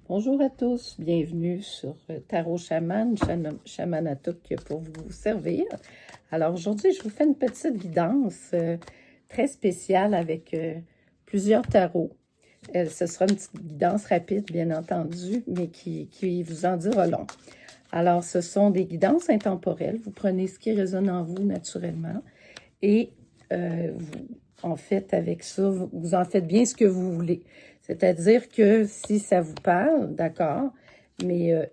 Bonjour à tous, bienvenue sur Tarot Chaman, Chamanatok pour vous servir. Alors aujourd'hui, je vous fais une petite guidance très spéciale avec plusieurs tarots. Ce sera une petite guidance rapide, bien entendu, mais qui vous en dira long. Alors, ce sont des guidances intemporelles. Vous prenez ce qui résonne en vous naturellement et en fait, avec ça, vous en faites bien ce que vous voulez. C'est-à-dire que si ça vous parle, d'accord, mais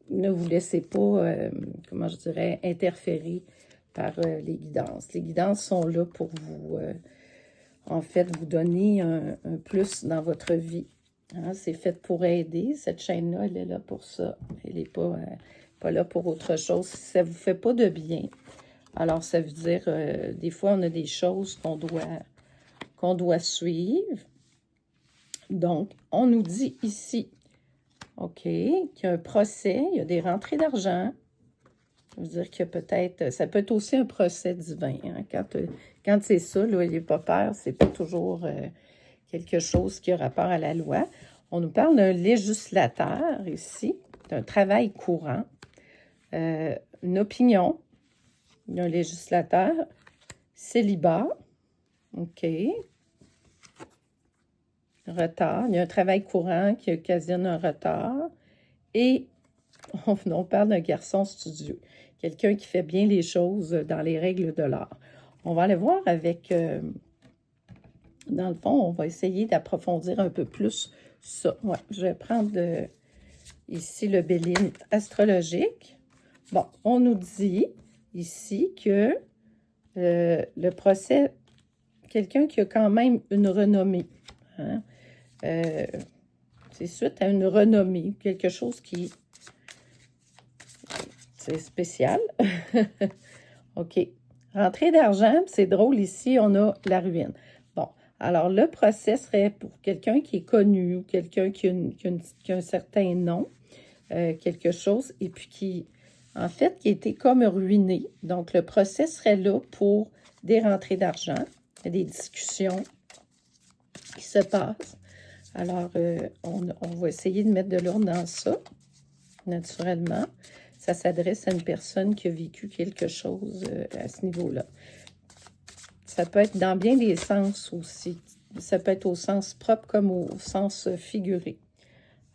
ne vous laissez pas, comment je dirais, interférer par les guidances. Les guidances sont là pour vous, en fait, vous donner un plus dans votre vie. Hein? C'est fait pour aider. Cette chaîne-là, elle est là pour ça. Elle n'est pas là pour autre chose. Si ça ne vous fait pas de bien, alors, ça veut dire, des fois, on a des choses qu'on doit suivre. Donc, on nous dit ici, OK, qu'il y a un procès, il y a des rentrées d'argent. Ça veut dire que peut-être, ça peut être aussi un procès divin. Hein? Quand c'est ça, là, il n'est pas peur, c'est pas toujours quelque chose qui a rapport à la loi. On nous parle d'un législateur ici, d'un travail courant, une opinion. Il y a un législateur, célibat, OK. Retard. Il y a un travail courant qui occasionne un retard. Et on parle d'un garçon studieux. Quelqu'un qui fait bien les choses dans les règles de l'art. On va aller voir avec... dans le fond, on va essayer d'approfondir un peu plus ça. Ouais, je vais prendre ici le béline astrologique. Bon, on nous dit ici que le procès... Quelqu'un qui a quand même une renommée. Hein? C'est suite à une renommée, quelque chose qui... C'est spécial. OK. Rentrée d'argent, c'est drôle, ici, on a la ruine. Bon, alors le procès serait pour quelqu'un qui est connu, ou quelqu'un qui a un certain nom, quelque chose, et puis qui, en fait, qui a été comme ruiné. Donc, le procès serait là pour des rentrées d'argent, des discussions qui se passent. Alors, on va essayer de mettre de l'ordre dans ça, naturellement. Ça s'adresse à une personne qui a vécu quelque chose à ce niveau-là. Ça peut être dans bien des sens aussi. Ça peut être au sens propre comme au sens figuré.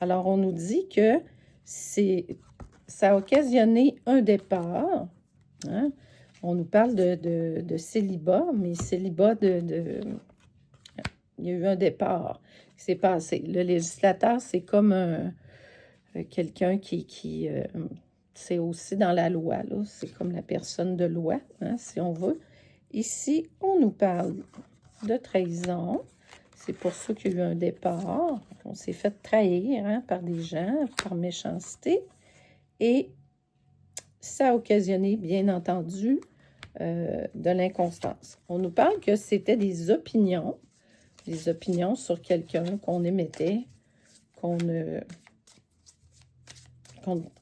Alors, on nous dit que ça a occasionné un départ. Hein? On nous parle de célibat, mais célibat il y a eu un départ qui s'est passé. Le législateur, c'est comme quelqu'un qui c'est aussi dans la loi, là. C'est comme la personne de loi, hein, si on veut. Ici, on nous parle de trahison. C'est pour ça qu'il y a eu un départ. On s'est fait trahir hein, par des gens, par méchanceté. Et ça a occasionné, bien entendu, de l'inconstance. On nous parle que c'était des opinions sur quelqu'un qu'on émettait, qu'on ne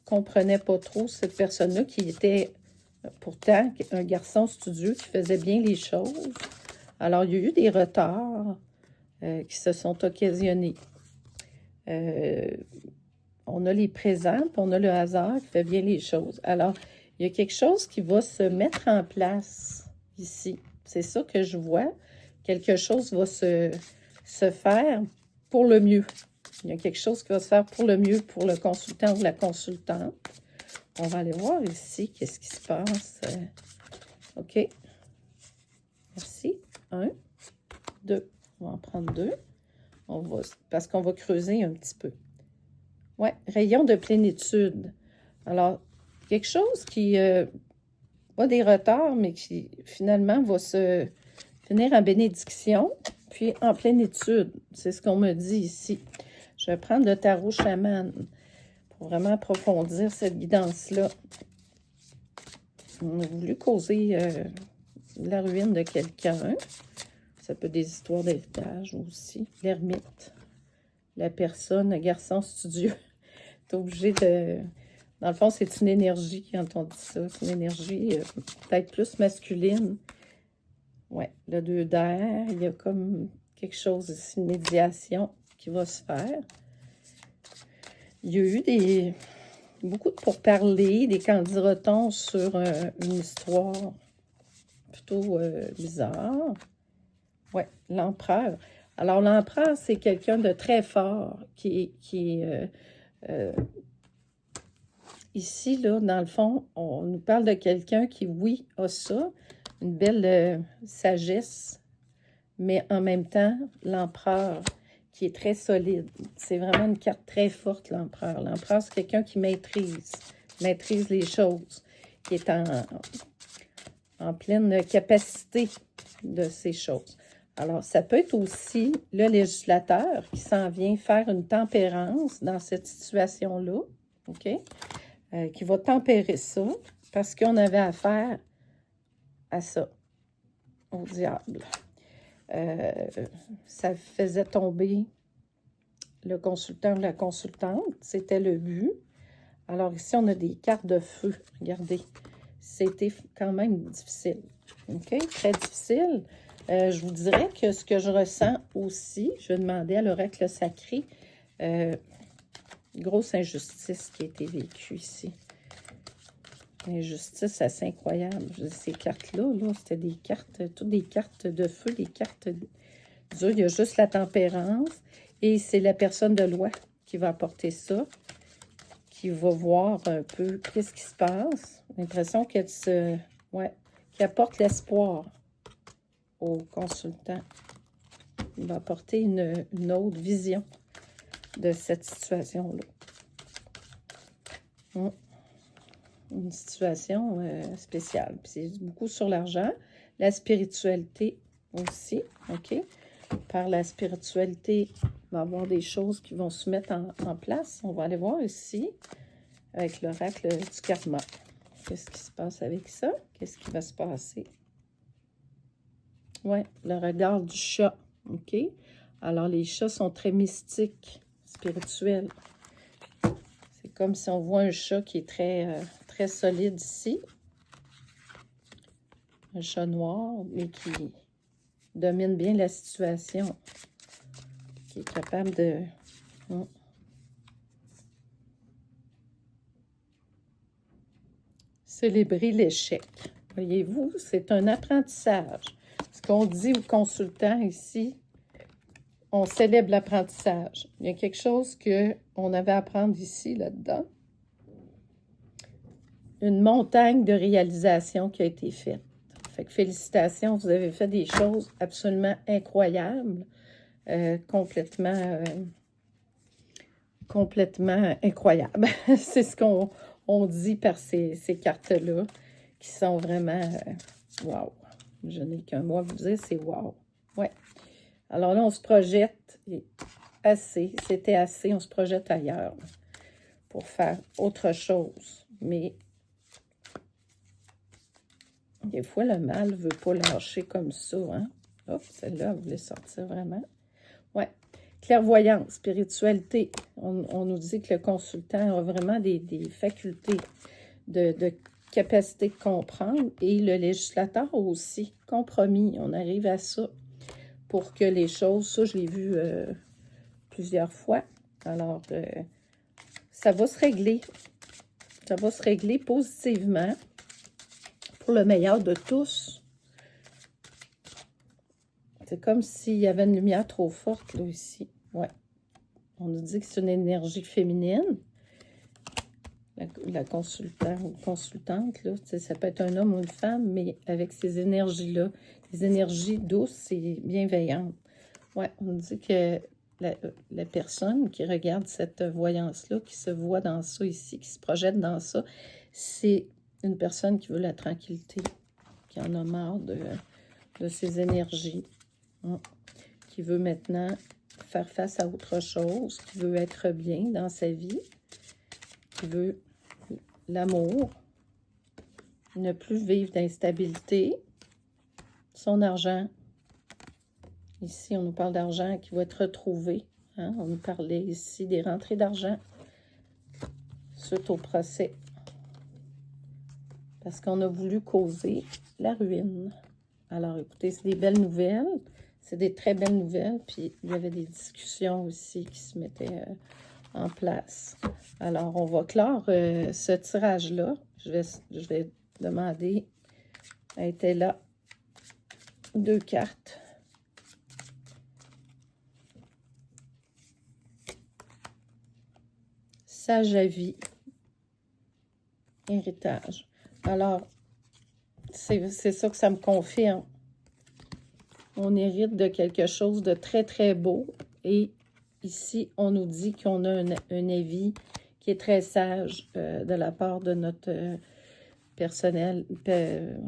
comprenait pas trop, cette personne-là qui était pourtant un garçon studieux qui faisait bien les choses. Alors, il y a eu des retards qui se sont occasionnés. On a les présents, puis on a le hasard qui fait bien les choses. Alors, il y a quelque chose qui va se mettre en place ici. C'est ça que je vois. Quelque chose va se faire pour le mieux. Il y a quelque chose qui va se faire pour le mieux pour le consultant ou la consultante. On va aller voir ici qu'est-ce qui se passe. OK. Merci. 1, 2. On va en prendre 2. Parce qu'on va creuser un petit peu. Ouais, rayon de plénitude. Alors, quelque chose qui a des retards, mais qui finalement va se finir en bénédiction, puis en plénitude. C'est ce qu'on me dit ici. Je vais prendre le tarot chaman pour vraiment approfondir cette guidance-là. On a voulu causer la ruine de quelqu'un. Ça peut être des histoires d'héritage aussi. L'ermite. La personne, le garçon studieux. T'es obligé de... Dans le fond, c'est une énergie, quand on dit ça. C'est une énergie peut-être plus masculine. Ouais, le 2 d'air. Il y a comme quelque chose ici, une médiation qui va se faire. il y a eu beaucoup de pourparlers, des candidatons sur une histoire plutôt bizarre. Oui, l'empereur. Alors, l'empereur, c'est quelqu'un de très fort qui est ici, là, dans le fond, on nous parle de quelqu'un qui, oui, a ça, une belle sagesse, mais en même temps, l'empereur qui est très solide. C'est vraiment une carte très forte, l'empereur. L'empereur, c'est quelqu'un qui maîtrise les choses, qui est en pleine capacité de ces choses. Alors, ça peut être aussi le législateur qui s'en vient faire une tempérance dans cette situation-là, OK? Qui va tempérer ça parce qu'on avait affaire à ça, au diable. Ça faisait tomber le consultant ou la consultante, c'était le but. Alors ici, on a des cartes de feu, regardez. C'était quand même difficile, OK? Très difficile. Je vous dirais que ce que je ressens aussi, je vais demander à l'oracle sacré, grosse injustice qui a été vécue ici. Injustice assez incroyable. Ces cartes-là, là, c'était des cartes, toutes des cartes de feu, des cartes dures. Il y a juste la tempérance et c'est la personne de loi qui va apporter ça, qui va voir un peu qu'est-ce qui se passe. L'impression qu'elle qui apporte l'espoir au consultant. Il va apporter une autre vision de cette situation-là. Une situation spéciale. Puis c'est beaucoup sur l'argent, la spiritualité aussi, OK? Par la spiritualité, il va y avoir des choses qui vont se mettre en place. On va aller voir ici, avec l'oracle du karma. Qu'est-ce qui se passe avec ça? Qu'est-ce qui va se passer? Oui, le regard du chat, OK? Alors, les chats sont très mystiques, spirituels. C'est comme si on voit un chat qui est très solide ici. Un chat noir, mais qui domine bien la situation. Qui est capable de... célébrer l'échec. Voyez-vous, c'est un apprentissage. Ce qu'on dit aux consultants ici, on célèbre l'apprentissage. Il y a quelque chose qu'on avait à apprendre ici, là-dedans. Une montagne de réalisation qui a été faite. Fait que félicitations, vous avez fait des choses absolument incroyables, complètement incroyables. C'est ce qu'on dit par ces cartes-là, qui sont vraiment wow. Je n'ai qu'un mot à vous dire, c'est wow. Ouais. Alors là, on se projette assez, c'était assez, on se projette ailleurs pour faire autre chose. Mais des fois, le mal ne veut pas lâcher comme ça. Hein? Oh, celle-là, elle voulait sortir vraiment. Ouais. Clairvoyance, spiritualité. On nous dit que le consultant a vraiment des facultés de capacité de comprendre. Et le législateur aussi. Compromis. On arrive à ça pour que les choses... Ça, je l'ai vu plusieurs fois. Alors, ça va se régler. Ça va se régler positivement pour le meilleur de tous. C'est comme s'il y avait une lumière trop forte, là, ici. Ouais. On nous dit que c'est une énergie féminine. La consultante ou consultante, là, ça peut être un homme ou une femme, mais avec ces énergies-là, les énergies douces et bienveillantes. Ouais, on nous dit que la personne qui regarde cette voyance-là, qui se voit dans ça ici, qui se projette dans ça, c'est une personne qui veut la tranquillité, qui en a marre de ces énergies. Qui veut maintenant faire face à autre chose, qui veut être bien dans sa vie, qui veut l'amour, ne plus vivre d'instabilité, son argent. Ici, on nous parle d'argent qui va être retrouvé. Hein? On nous parlait ici des rentrées d'argent suite au procès. Parce qu'on a voulu causer la ruine. Alors, écoutez, c'est des belles nouvelles. C'est des très belles nouvelles. Puis, il y avait des discussions aussi qui se mettaient en place. Alors, on va clore ce tirage-là. Je vais demander, elle était là, 2 cartes. Sage à vie. Héritage. Alors, c'est ça que ça me confirme. On hérite de quelque chose de très, très beau. Et ici, on nous dit qu'on a un avis qui est très sage de la part de notre personnel,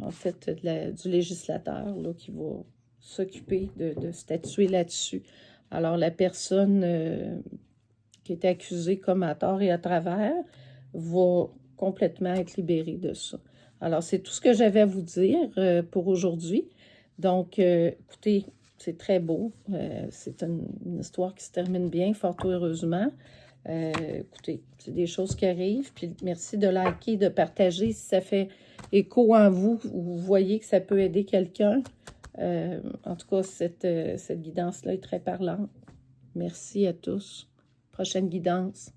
en fait, du législateur, là, qui va s'occuper de statuer là-dessus. Alors, la personne qui est accusée comme à tort et à travers va complètement être libérée de ça. Alors, c'est tout ce que j'avais à vous dire pour aujourd'hui. Donc, écoutez, c'est très beau. C'est une histoire qui se termine bien, fort heureusement. Écoutez, c'est des choses qui arrivent. Puis merci de liker, de partager si ça fait écho en vous, ou vous voyez que ça peut aider quelqu'un. En tout cas, cette guidance-là est très parlante. Merci à tous. Prochaine guidance.